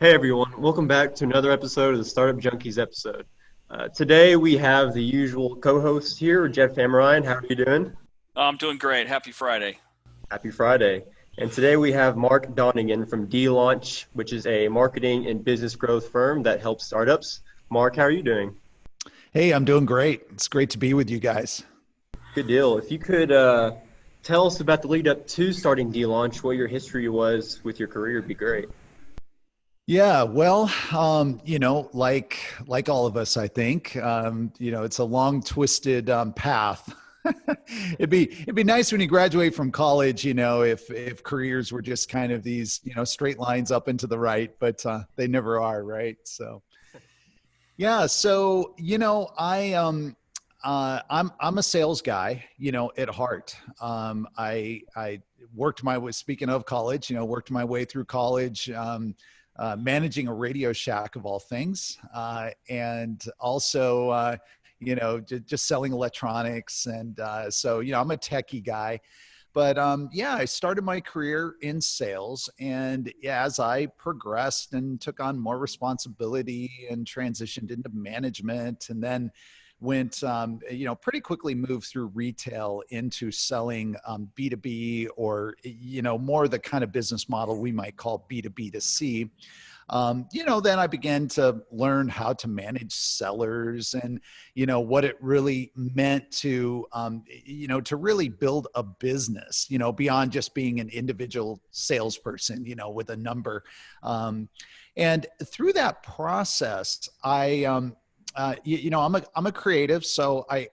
Hey everyone, welcome back to another episode of the Startup Junkies episode. Today we have the usual co-host here, Jeff Amrine. How are you doing? I'm doing great. Happy Friday. Happy Friday. And today we have Mark Donnigan from D-Launch, which is a marketing and business growth firm that helps startups. Mark, how are you doing? Hey, I'm doing great. It's great to be with you guys. Good deal. If you could tell us about the lead up to starting D-Launch, what your history was with your career, would be great. Yeah, well, like all of us, I think, it's a long, twisted path. It'd be nice when you graduate from college, if careers were just kind of these, straight lines up and to the right, but they never are, right? So, yeah, so I'm a sales guy, at heart. I worked my way. Speaking of college, worked my way through college. Managing a Radio Shack of all things, and also, just selling electronics. And so, I'm a techie guy. But yeah, I started my career in sales. And as I progressed and took on more responsibility and transitioned into management, and then went, pretty quickly moved through retail into selling B2B, or, more the kind of business model we might call B2B to C. Then I began to learn how to manage sellers and, what it really meant to, to really build a business, beyond just being an individual salesperson, with a number. And through that process, I'm a creative, so I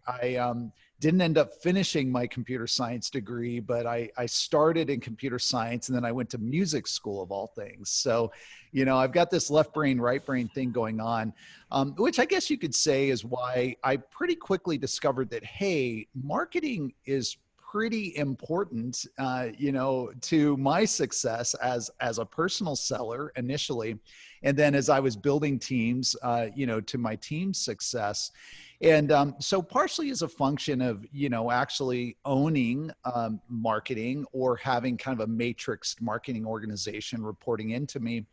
didn't end up finishing my computer science degree, but I started in computer science, and then I went to music school of all things. So, I've got this left brain, right brain thing going on, which I guess you could say is why I pretty quickly discovered that, hey, marketing is pretty important, to my success as a personal seller initially. And then as I was building teams, to my team's success. And so partially as a function of, actually owning marketing, or having kind of a matrixed marketing organization reporting into me.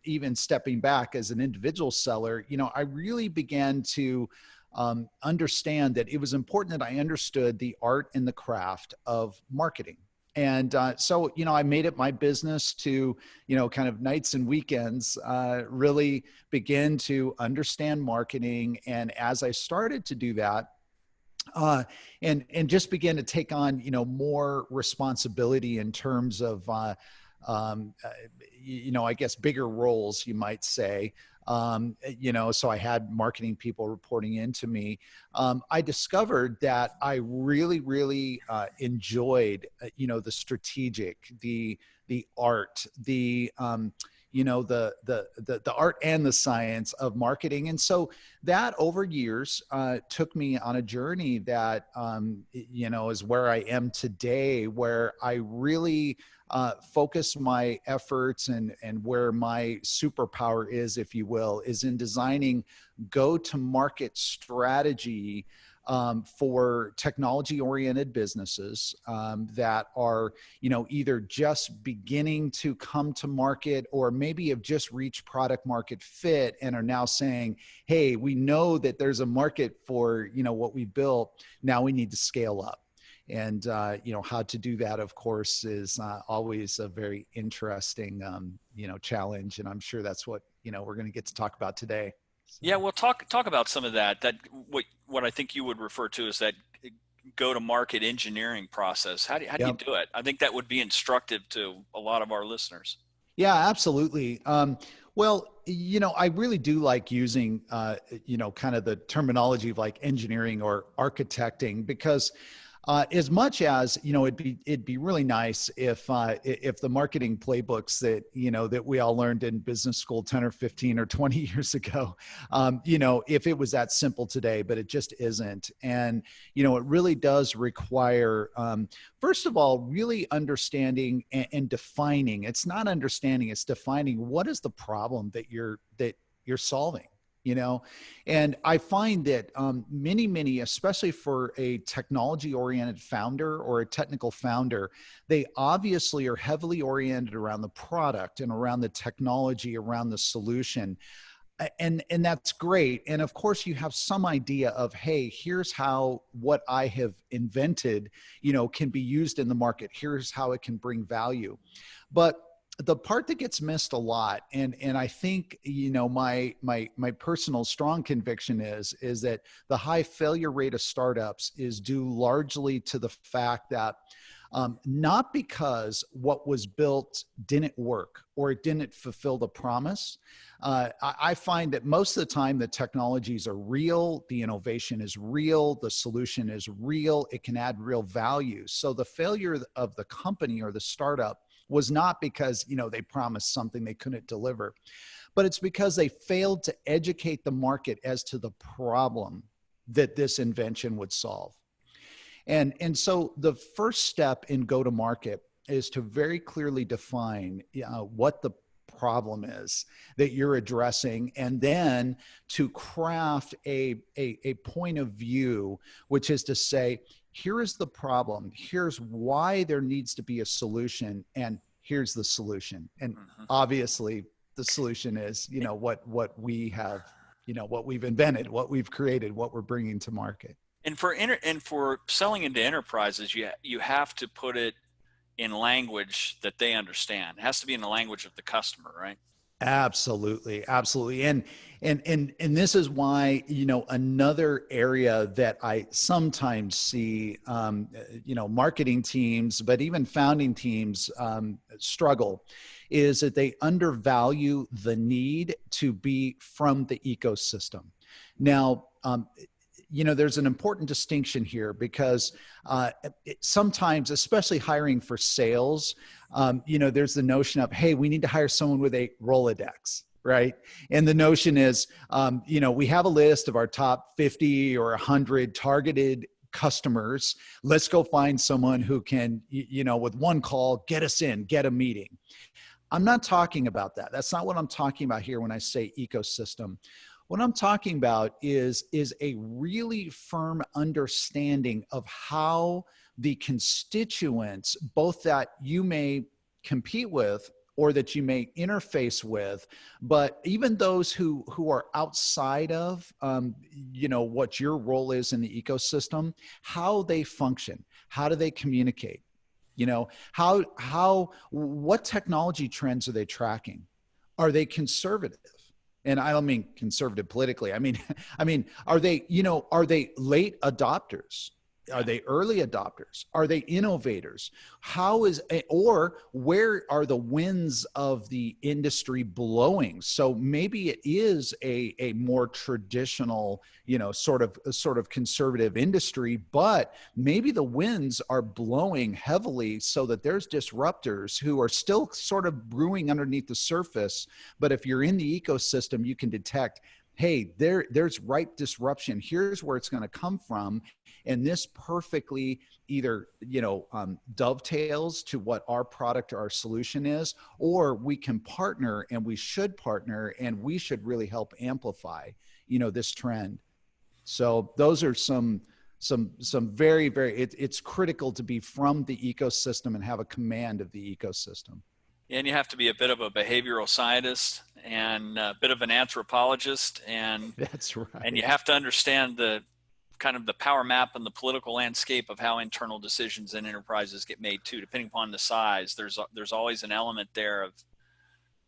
Even stepping back as an individual seller, I really began to understand that it was important that I understood the art and the craft of marketing. And so, I made it my business to, kind of nights and weekends, really begin to understand marketing. And as I started to do that, and just began to take on, more responsibility in terms of, I guess bigger roles, you might say. So I had marketing people reporting into me. I discovered that I really, really enjoyed, the strategic, the art, the art and the science of marketing. And so that over years took me on a journey that, is where I am today, where I really focus my efforts, and where my superpower is, if you will, is in designing go-to-market strategy for technology-oriented businesses that are, either just beginning to come to market, or maybe have just reached product market fit and are now saying, hey, we know that there's a market for, what we built. Now we need to scale up. And, how to do that, of course, is always a very interesting, challenge. And I'm sure that's what, we're going to get to talk about today. So. Yeah, well, talk about some of that. What I think you would refer to as that go-to-market engineering process. How do you Yep. do it? I think that would be instructive to a lot of our listeners. Yeah, absolutely. Well, I really do like using, kind of the terminology of like engineering or architecting, because as much as, it'd be really nice if the marketing playbooks that, that we all learned in business school 10 or 15 or 20 years ago, if it was that simple today, but it just isn't. And, it really does require, first of all, really understanding and defining. It's not understanding, it's defining what is the problem that you're solving. you know. And I find that many, especially for a technology oriented founder or a technical founder, they obviously are heavily oriented around the product and around the technology, around the solution. And that's great. And of course you have some idea of, hey, here's how what I have invented, you know, can be used in the market. Here's how it can bring value. But the part that gets missed a lot, and I think, you know, my personal strong conviction is that the high failure rate of startups is due largely to the fact that not because what was built didn't work or it didn't fulfill the promise. I find that most of the time the technologies are real, the innovation is real, the solution is real, it can add real value. So the failure of the company or the startup was not because, you know, they promised something they couldn't deliver, but it's because they failed to educate the market as to the problem that this invention would solve. And so the first step in go-to-market is to very clearly define what the problem is that you're addressing, and then to craft a point of view, which is to say, here is the problem, here's why there needs to be a solution, and here's the solution. And obviously the solution is, you know, what we have, you know, what we've invented, what we've created, what we're bringing to market. And for selling into enterprises, you have to put it in language that they understand. It has to be in the language of the customer, right? Absolutely. And this is why, you know, another area that I sometimes see, you know, marketing teams, but even founding teams struggle, is that they undervalue the need to be from the ecosystem. Now, you know, there's an important distinction here because sometimes, especially hiring for sales, you know, there's the notion of, hey, we need to hire someone with a Rolodex, right? And the notion is, you know, we have a list of our top 50 or 100 targeted customers. Let's go find someone who can, you know, with one call, get us in, get a meeting. I'm not talking about that. That's not what I'm talking about here when I say ecosystem. What I'm talking about is a really firm understanding of how the constituents, both that you may compete with or that you may interface with, but even those who are outside of, you know, what your role is in the ecosystem, how they function, how do they communicate, you know, what technology trends are they tracking? Are they conservative? And I don't mean conservative politically. I mean, are they, you know, are they late adopters? Are they early adopters? Are they innovators? Or where are the winds of the industry blowing? So maybe it is a more traditional, you know, sort of conservative industry, but maybe the winds are blowing heavily so that there's disruptors who are still sort of brewing underneath the surface. But if you're in the ecosystem, you can detect, hey, there's ripe disruption. Here's where it's going to come from. And this perfectly either, you know, dovetails to what our product or our solution is, or we can partner, and we should partner, and we should really help amplify, you know, this trend. So those are some very, it's critical to be from the ecosystem and have a command of the ecosystem. And you have to be a bit of a behavioral scientist and a bit of an anthropologist, and that's right. And you have to understand the kind of the power map and the political landscape of how internal decisions in enterprises get made too. Depending upon the size, there's always an element there of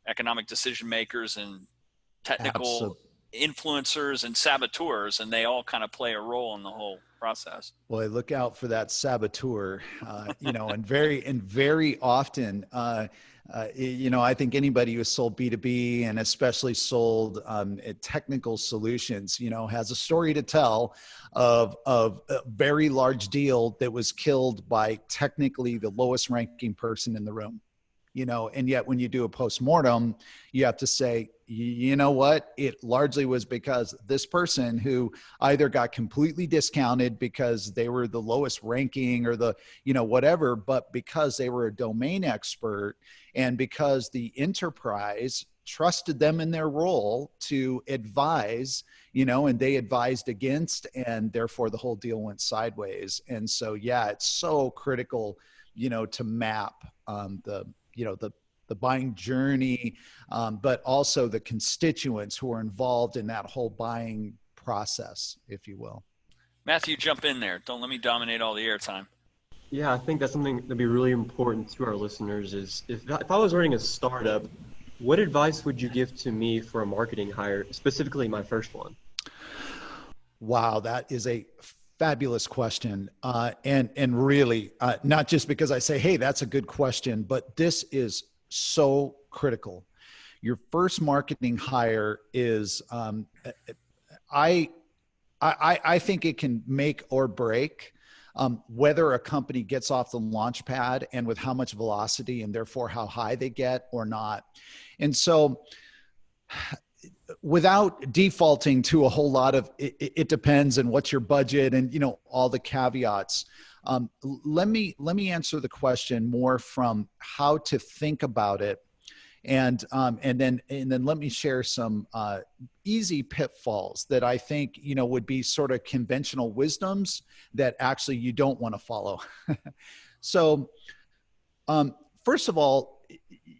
economic decision makers and technical influencers and saboteurs, and they all kind of play a role in the whole process. Boy, look out for that saboteur, you know, and very often, you know, I think anybody who has sold B2B and especially sold technical solutions, you know, has a story to tell of a very large deal that was killed by technically the lowest ranking person in the room, you know, and yet when you do a postmortem, you have to say, you know what, it largely was because this person who either got completely discounted because they were the lowest ranking or the, you know, whatever, but because they were a domain expert and because the enterprise trusted them in their role to advise, and they advised against, and therefore the whole deal went sideways. And so, yeah, it's so critical, to map the buying journey, but also the constituents who are involved in that whole buying process, if you will. Matthew, jump in there. Don't let me dominate all the airtime. Yeah, I think that's something that'd be really important to our listeners is if I was running a startup, what advice would you give to me for a marketing hire, specifically my first one? Wow, that is a fabulous question. And really, not just because I say, hey, that's a good question, but this is so critical. Your first marketing hire is, I think it can make or break whether a company gets off the launch pad and with how much velocity and therefore how high they get or not. And so without defaulting to a whole lot of it depends and what's your budget and all the caveats, let me answer the question more from how to think about it. And then let me share some easy pitfalls that I think would be sort of conventional wisdoms that actually you don't want to follow. So first of all,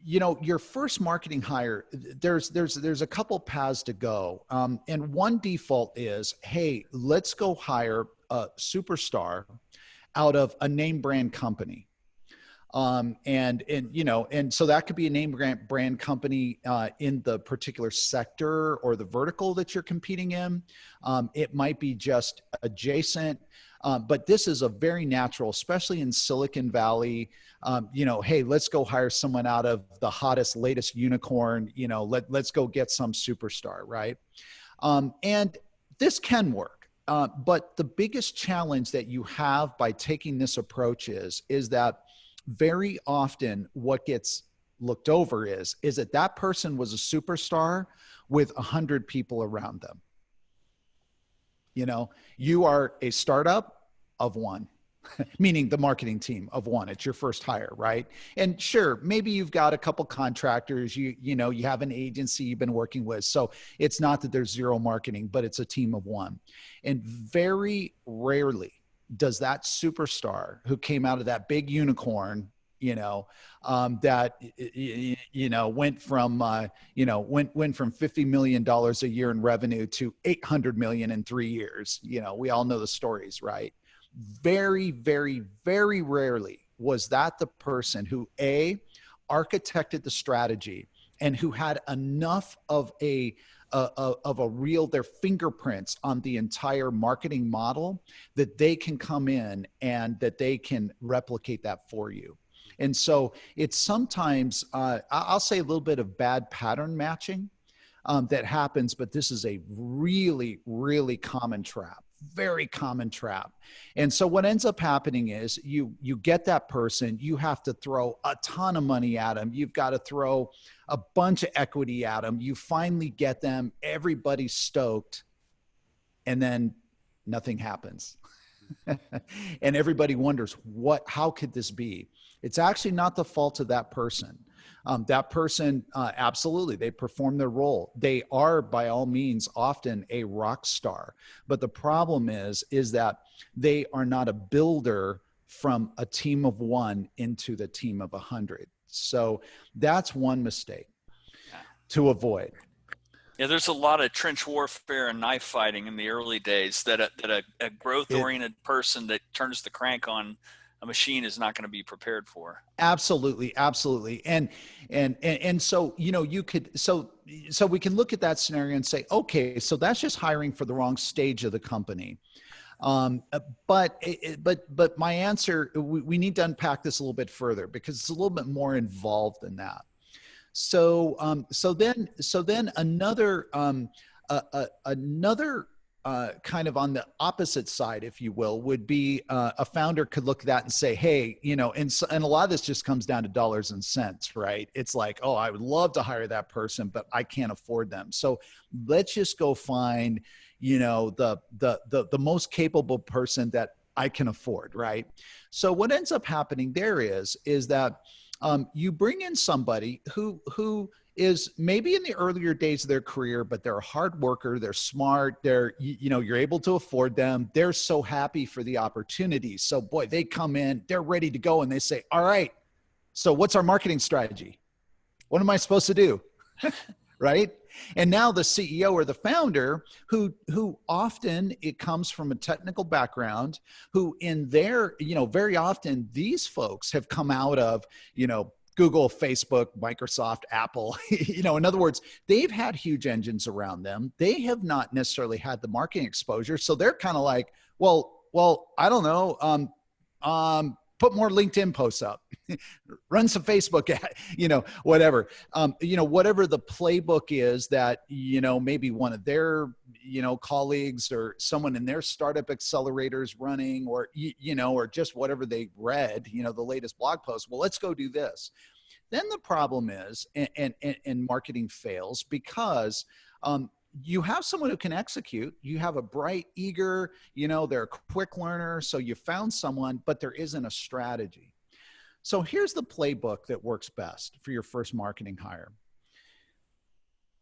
your first marketing hire, there's a couple paths to go, and one default is, hey, let's go hire a superstar out of a name brand company. And so that could be a name brand company in the particular sector or the vertical that you're competing in. It might be just adjacent, but this is a very natural, especially in Silicon Valley. Hey, let's go hire someone out of the hottest, latest unicorn. Let's go get some superstar, right? And this can work. But the biggest challenge that you have by taking this approach is that very often what gets looked over is that person was a superstar with 100 people around them. You are a startup of one, meaning the marketing team of one. It's your first hire, right? And sure, maybe you've got a couple contractors, you have an agency you've been working with. So it's not that there's zero marketing, but it's a team of one. And very rarely does that superstar who came out of that big unicorn, that went from $50 million a year in revenue to $800 million in 3 years. We all know the stories, right? Very, very, very rarely was that the person who architected the strategy and who had enough of their fingerprints on the entire marketing model that they can come in and that they can replicate that for you. And so it's sometimes, I'll say a little bit of bad pattern matching that happens, but this is a really, really common trap. Very common trap. And so what ends up happening is you get that person, you have to throw a ton of money at them. You've got to throw a bunch of equity at them. You finally get them, everybody's stoked, and then nothing happens. And everybody wonders, how could this be? It's actually not the fault of that person. That person, absolutely, they perform their role. They are, by all means, often a rock star. But the problem is that they are not a builder from a team of one into the team of 100. So that's one mistake to avoid. Yeah, there's a lot of trench warfare and knife fighting in the early days that a growth-oriented person that turns the crank on a machine is not going to be prepared for. Absolutely. Absolutely. And so, so we can look at that scenario and say, okay, so that's just hiring for the wrong stage of the company. But my answer, we need to unpack this a little bit further because it's a little bit more involved than that. So then another kind of on the opposite side, if you will, would be a founder could look at that and say, hey, and a lot of this just comes down to dollars and cents, right? It's like, oh, I would love to hire that person, but I can't afford them. So let's just go find, the most capable person that I can afford, right? So what ends up happening there is that You bring in somebody who is maybe in the earlier days of their career, but they're a hard worker, they're smart, you're able to afford them. They're so happy for the opportunity. So boy, they come in, they're ready to go, and they say, all right, so what's our marketing strategy? What am I supposed to do? Right? And now the CEO or the founder who often it comes from a technical background, who in their, very often these folks have come out of, Google, Facebook, Microsoft, Apple, in other words, they've had huge engines around them. They have not necessarily had the marketing exposure. So they're kind of like, well, I don't know. Put more LinkedIn posts up, run some Facebook ad, whatever, whatever the playbook is that, maybe one of their, colleagues or someone in their startup accelerators running, or, or just whatever they read, the latest blog post. Well, let's go do this. Then the problem is, and marketing fails because, you have someone who can execute. You have a bright, eager, they're a quick learner. So you found someone, but there isn't a strategy. So here's the playbook that works best for your first marketing hire.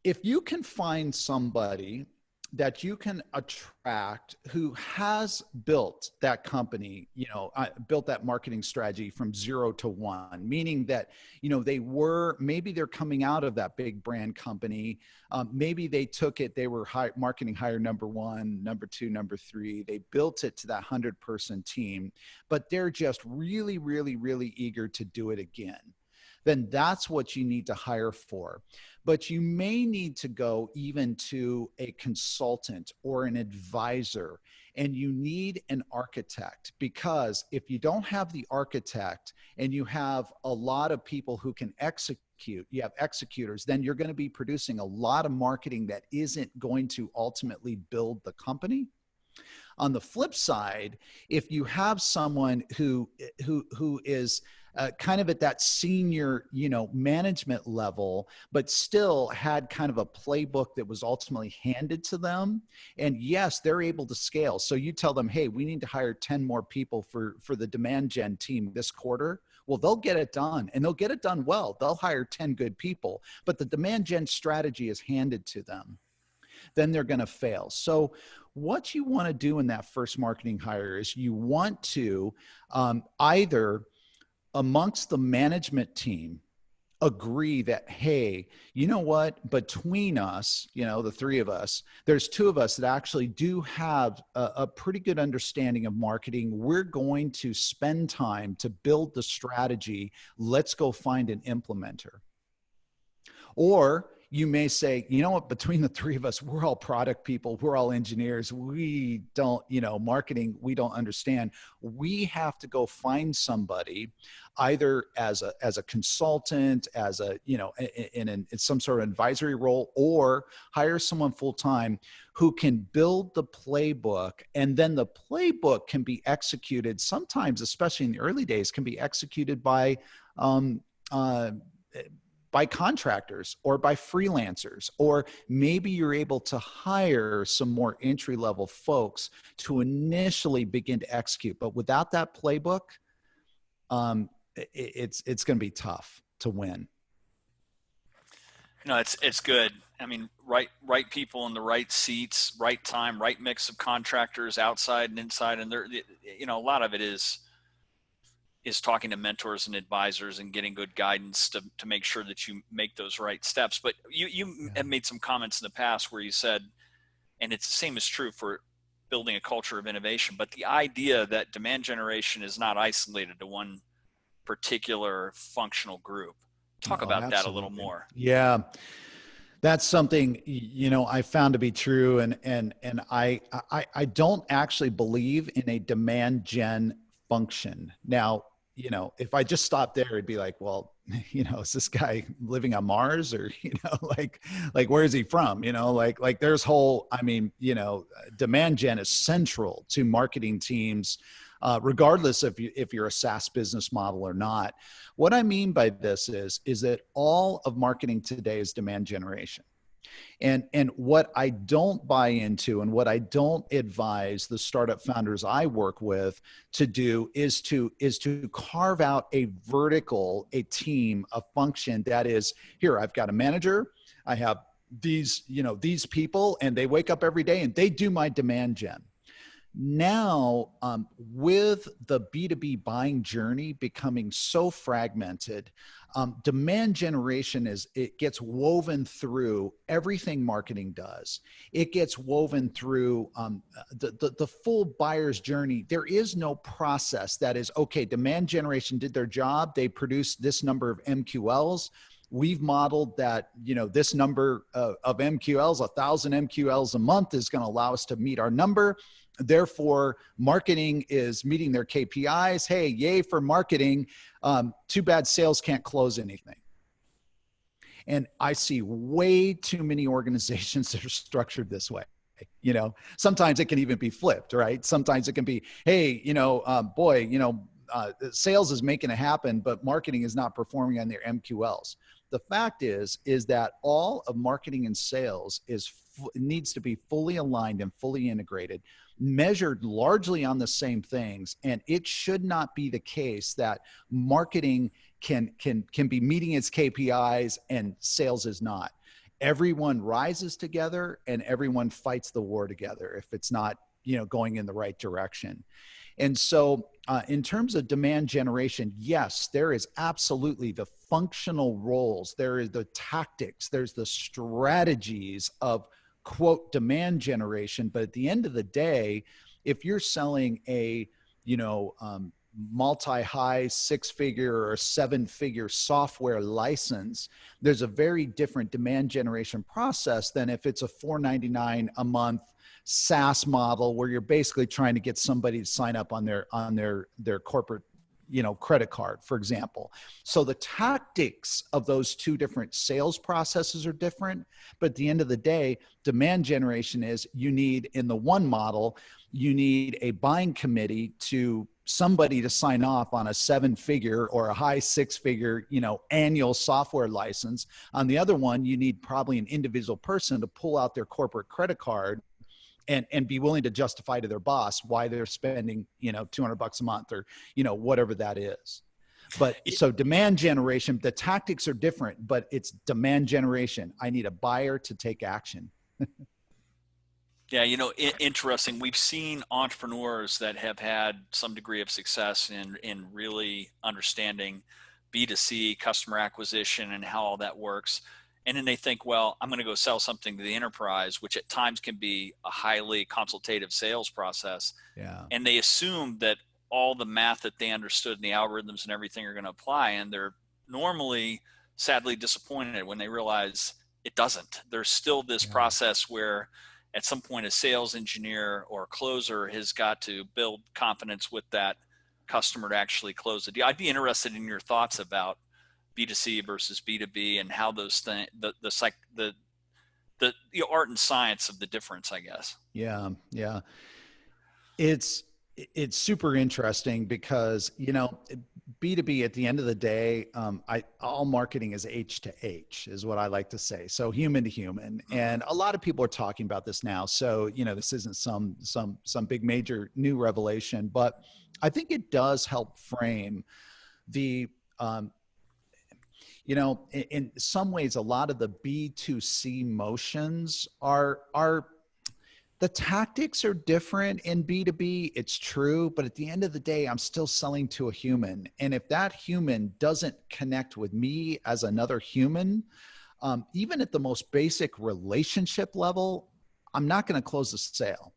If you can find somebody that you can attract who has built that company, built that marketing strategy from 0 to 1, meaning that, maybe they're coming out of that big brand company. Maybe they took it, they were marketing hire number 1, number 2, number 3. They built it to that 100-person team, but they're just really, really, really eager to do it again. Then that's what you need to hire for. But you may need to go even to a consultant or an advisor, and you need an architect, because if you don't have the architect and you have a lot of people who can execute, you have executors, then you're going to be producing a lot of marketing that isn't going to ultimately build the company. On the flip side, if you have someone who is kind of at that senior, management level, but still had kind of a playbook that was ultimately handed to them, and yes, they're able to scale. So you tell them, hey, we need to hire 10 more people for the demand gen team this quarter. Well, they'll get it done, and they'll get it done well. They'll hire 10 good people, but the demand gen strategy is handed to them. Then they're going to fail. So what you want to do in that first marketing hire is you want to either amongst the management team agree that, hey, you know what, between us, the 3 of us, there's 2 of us that actually do have a pretty good understanding of marketing. We're going to spend time to build the strategy. Let's go find an implementer. Or you may say, you know what, between the 3 of us, we're all product people, we're all engineers, we don't, marketing, we don't understand. We have to go find somebody either as a consultant, as a, in some sort of advisory role, or hire someone full-time who can build the playbook, and then the playbook can be executed sometimes, especially in the early days, can be executed by contractors or by freelancers, or maybe you're able to hire some more entry-level folks to initially begin to execute. But without that playbook, it's going to be tough to win. It's good. I mean, right people in the right seats, right time, right mix of contractors outside and inside, and a lot of it is talking to mentors and advisors and getting good guidance to make sure that you make those right steps. But you have made some comments in the past where you said, and it's the same is true for building a culture of innovation, but the idea that demand generation is not isolated to one particular functional group. Talk about absolutely. that a little more. Yeah. That's something, I found to be true. And I don't actually believe in a demand gen function. Now, if I just stopped there, it'd be like, well, is this guy living on Mars, or, like where is he from? Like there's demand gen is central to marketing teams, regardless if you're a SaaS business model or not. What I mean by this is that all of marketing today is demand generation. And what I don't buy into and what I don't advise the startup founders I work with to do is to carve out a vertical, a team, a function that is, here, I've got a manager, I have these, these people, and they wake up every day and they do my demand gen. Now, with the B2B buying journey becoming so fragmented, demand generation it gets woven through everything marketing does. It gets woven through the full buyer's journey. There is no process that is, okay, demand generation did their job. They produced this number of MQLs. We've modeled that, this number of MQLs, 1,000 MQLs a month is going to allow us to meet our number. Therefore, marketing is meeting their KPIs. Hey, yay for marketing. Too bad sales can't close anything. And I see way too many organizations that are structured this way. Sometimes it can even be flipped, right? Sometimes it can be, hey, sales is making it happen, but marketing is not performing on their MQLs. The fact is that all of marketing and sales needs to be fully aligned and fully integrated, measured largely on the same things. And it should not be the case that marketing can be meeting its KPIs and sales is not. Everyone rises together and everyone fights the war together if it's not, going in the right direction. And so in terms of demand generation, yes, there is absolutely the functional roles. There is the tactics. There's the strategies of, quote, demand generation. But at the end of the day, if you're selling a, multi-high 6-figure or 7-figure software license, there's a very different demand generation process than if it's a $4.99 a month SaaS model where you're basically trying to get somebody to sign up on their corporate, credit card, for example. So the tactics of those two different sales processes are different, but at the end of the day, demand generation is, you need, in the one model, you need a buying committee somebody to sign off on a 7-figure or a high 6-figure, annual software license. On the other one, you need probably an individual person to pull out their corporate credit card and be willing to justify to their boss why they're spending, $200 a month or, whatever that is. But so demand generation, the tactics are different, but it's demand generation. I need a buyer to take action. Yeah, interesting. We've seen entrepreneurs that have had some degree of success in really understanding B2C customer acquisition and how all that works. And then they think, well, I'm going to go sell something to the enterprise, which at times can be a highly consultative sales process. Yeah. And they assume that all the math that they understood and the algorithms and everything are going to apply. And they're normally sadly disappointed when they realize it doesn't. There's still this process where at some point a sales engineer or closer has got to build confidence with that customer to actually close the deal. I'd be interested in your thoughts about B2C versus B2B and how those things, the art and science of the difference, I guess. Yeah. Yeah. It's super interesting because, B2B at the end of the day, all marketing is H to H is what I like to say. So human to human. And a lot of people are talking about this now. So, this isn't some big major new revelation, but I think it does help frame the, in some ways, a lot of the B2C motions are the tactics are different in B2B. It's true. But at the end of the day, I'm still selling to a human. And if that human doesn't connect with me as another human, even at the most basic relationship level, I'm not going to close the sale.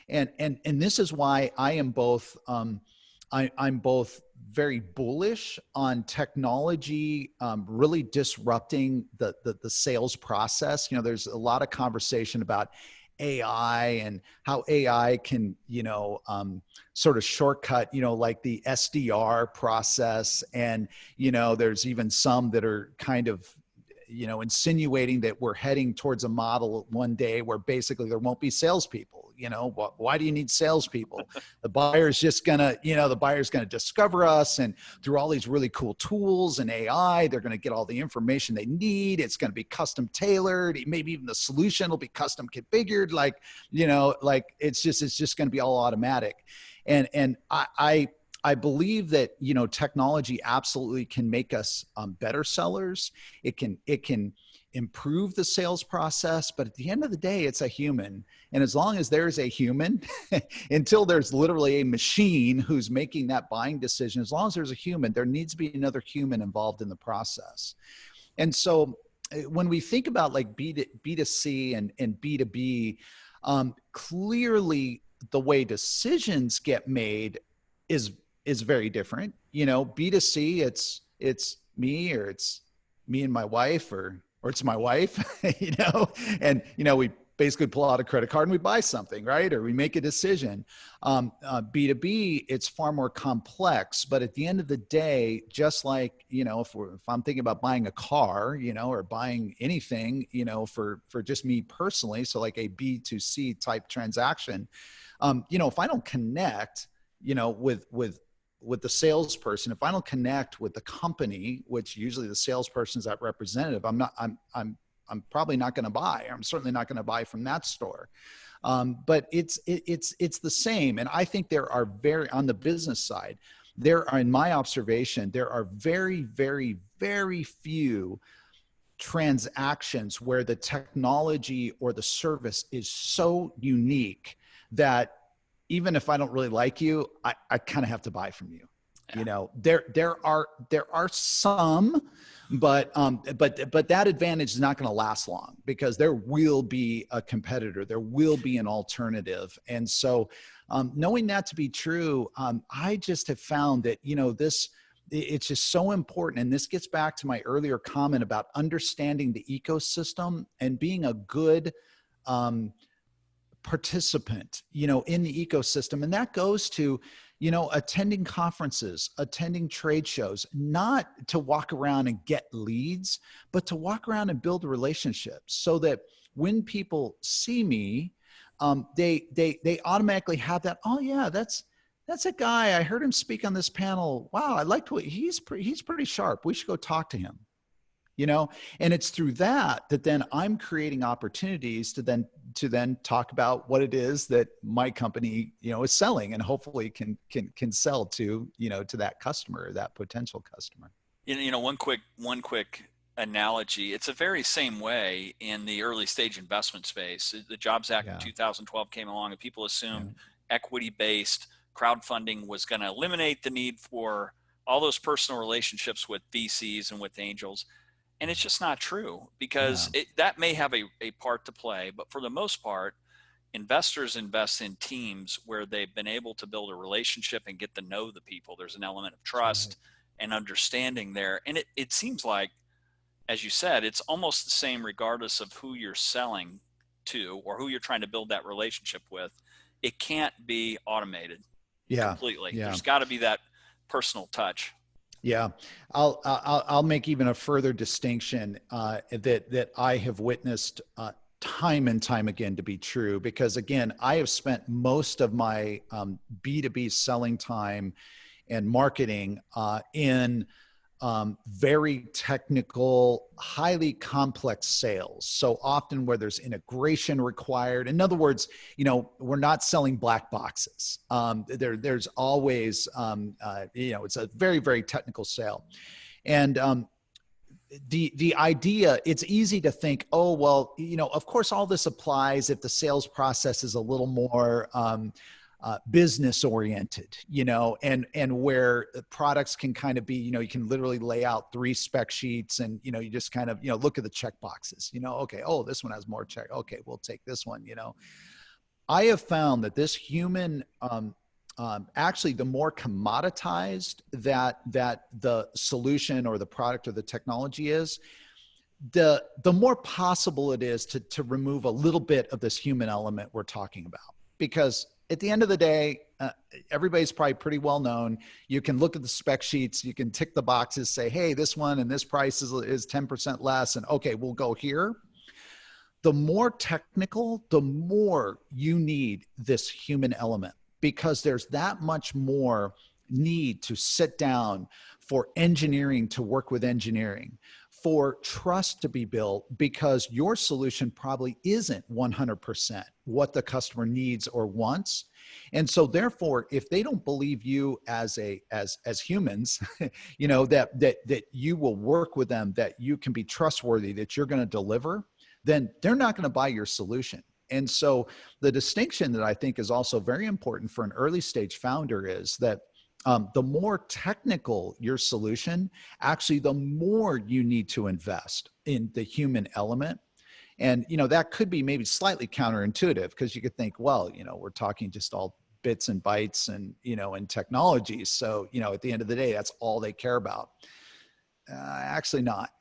And this is why I am both, I'm both very bullish on technology really disrupting the sales process. There's a lot of conversation about AI and how AI can, sort of shortcut, like the SDR process. And, there's even some that are kind of, insinuating that we're heading towards a model one day where basically there won't be salespeople, Why do you need salespeople? The buyer's just gonna, the buyer's gonna discover us, and through all these really cool tools and AI, they're gonna get all the information they need. It's gonna be custom tailored. Maybe even the solution will be custom configured. It's just gonna be all automatic. And I believe that, technology absolutely can make us better sellers. It can improve the sales process, but at the end of the day, it's a human. And as long as there's a human, until there's literally a machine who's making that buying decision, as long as there's a human, there needs to be another human involved in the process. And so when we think about like B2C and B2B, clearly the way decisions get made is very different. B2C, it's me, or it's me and my wife, or it's my wife, and, we basically pull out a credit card and we buy something, right? Or we make a decision. B2B, it's far more complex, but at the end of the day, just like, if I'm thinking about buying a car, or buying anything, for just me personally, so like a B2C type transaction, if I don't connect, with the salesperson, if I don't connect with the company, which usually the salesperson is that representative, I'm probably not going to buy. I'm certainly not going to buy from that store. But it's the same. And I think there are on the business side, in my observation, there are very, very, very few transactions where the technology or the service is so unique that even if I don't really like you, I kind of have to buy from you. Yeah. There are some, but that advantage is not going to last long, because there will be a competitor, there will be an alternative. And so knowing that to be true, I just have found that, it's just so important. And this gets back to my earlier comment about understanding the ecosystem and being a good participant, in the ecosystem. And that goes to, attending conferences, attending trade shows, not to walk around and get leads, but to walk around and build relationships, so that when people see me, they automatically have that, oh yeah, that's a guy, I heard him speak on this panel. Wow, I liked what he's pretty sharp. We should go talk to him. And it's through that then I'm creating opportunities to then talk about what it is that my company, is selling, and hopefully can sell to, to that customer, that potential customer. One quick analogy. It's the very same way in the early stage investment space. The Jobs Act in 2012 came along, and people assumed equity-based crowdfunding was going to eliminate the need for all those personal relationships with VCs and with angels. And it's just not true, because that may have a part to play, but for the most part, investors invest in teams where they've been able to build a relationship and get to know the people. There's an element of trust and understanding there. And it seems like, as you said, it's almost the same regardless of who you're selling to or who you're trying to build that relationship with. It can't be automated completely. There's got to be that personal touch. Yeah, I'll make even a further distinction that I have witnessed time and time again to be true, because again, I have spent most of my B2B selling time and marketing in very technical, highly complex sales. So often where there's integration required. In other words, we're not selling black boxes. There's always, it's a very, very technical sale. And the idea, it's easy to think, oh, well, of course, all this applies if the sales process is a little more business oriented, and where products can kind of be, you can literally lay out 3 spec sheets and, you just kind of, look at the check boxes, okay, oh, this one has more check. Okay, we'll take this one, I have found that this human, actually the more commoditized that the solution or the product or the technology is, the more possible it is to remove a little bit of this human element we're talking about. Because at the end of the day, everybody's probably pretty well known. You can look at the spec sheets, you can tick the boxes, say, hey, this one and this price is 10% less, and okay, we'll go here. the more technical, the more you need this human element, because there's that much more need to sit down for engineering to work with engineering, for trust to be built, because your solution probably isn't 100% what the customer needs or wants. And so therefore, if they don't believe you as humans, you know, that you will work with them, that you can be trustworthy, that you're going to deliver, then they're not going to buy your solution. And so the distinction that I think is also very important for an early stage founder is that the more technical your solution, actually, the more you need to invest in the human element. And, you know, that could be maybe slightly counterintuitive, because you could think, well, you know, we're talking just all bits and bytes and, you know, and technologies. So, you know, at the end of the day, that's all they care about. Actually not.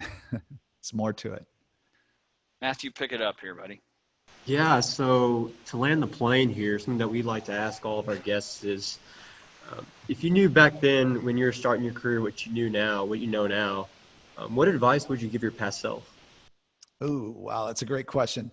It's more to it. Matthew, pick it up here, buddy. Yeah, so to land the plane here, something that we like to ask all of our guests is, if you knew back then when you were starting your career what you know now, what advice would you give your past self? Oh, wow. That's a great question.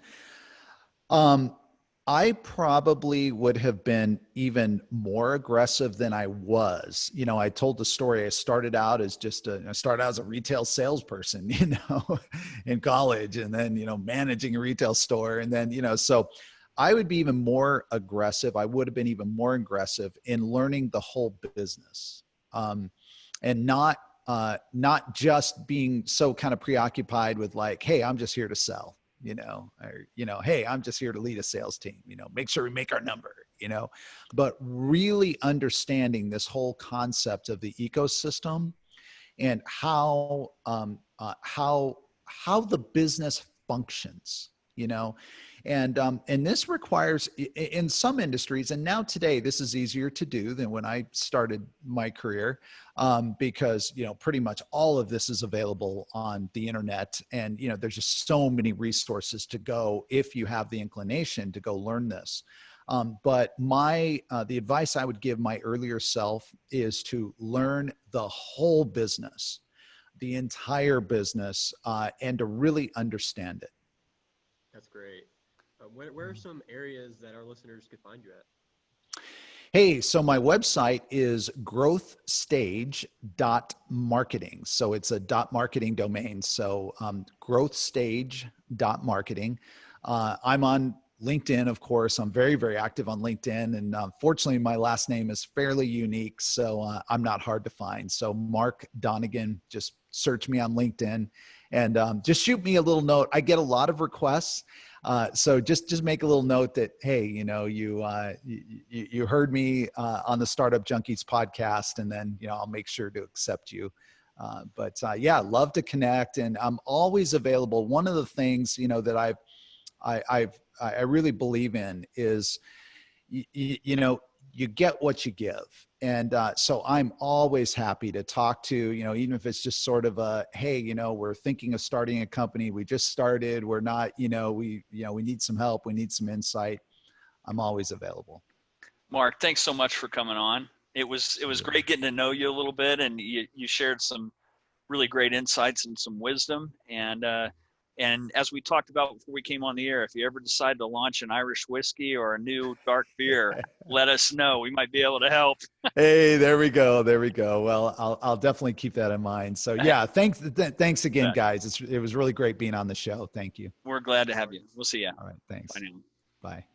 I probably would have been even more aggressive than I was. You know, I told the story. I started out as a retail salesperson, you know, in college, and then, you know, managing a retail store. And then, you know, so I would be even more aggressive. I would have been even more aggressive in learning the whole business, and not just being so kind of preoccupied with like, hey, I'm just here to sell, you know, or, you know, hey, I'm just here to lead a sales team, you know, make sure we make our number, you know, but really understanding this whole concept of the ecosystem and how the business functions, you know. And this requires, in some industries, and now today this is easier to do than when I started my career, because, you know, pretty much all of this is available on the internet, and, you know, there's just so many resources to go if you have the inclination to go learn this. But the advice I would give my earlier self is to learn the whole business, the entire business, and to really understand it. That's great. Where are some areas that our listeners could find you at? Hey, so my website is growthstage.marketing. So it's a .marketing domain. So growthstage.marketing. I'm on LinkedIn, of course. I'm very, very active on LinkedIn. And fortunately, my last name is fairly unique, so I'm not hard to find. So Mark Donnigan, just search me on LinkedIn, and just shoot me a little note. I get a lot of requests. So just make a little note that, hey, you know, you heard me on the Startup Junkies podcast, and then, you know, I'll make sure to accept you. But yeah, love to connect, and I'm always available. One of the things, you know, that I really believe in is, you know, you get what you give. And so I'm always happy to talk to, you know, even if it's just sort of a, hey, you know, we're thinking of starting a company. We just started. We're not, we need some help. We need some insight. I'm always available. Mark, thanks so much for coming on. It was great getting to know you a little bit, and you shared some really great insights and some wisdom. And as we talked about before we came on the air, if you ever decide to launch an Irish whiskey or a new dark beer, let us know. We might be able to help. Hey, there we go. There we go. Well, I'll definitely keep that in mind. So yeah, thanks again, guys. It was really great being on the show. Thank you. We're glad to have you. We'll see you. All right. Thanks. Bye now. Bye.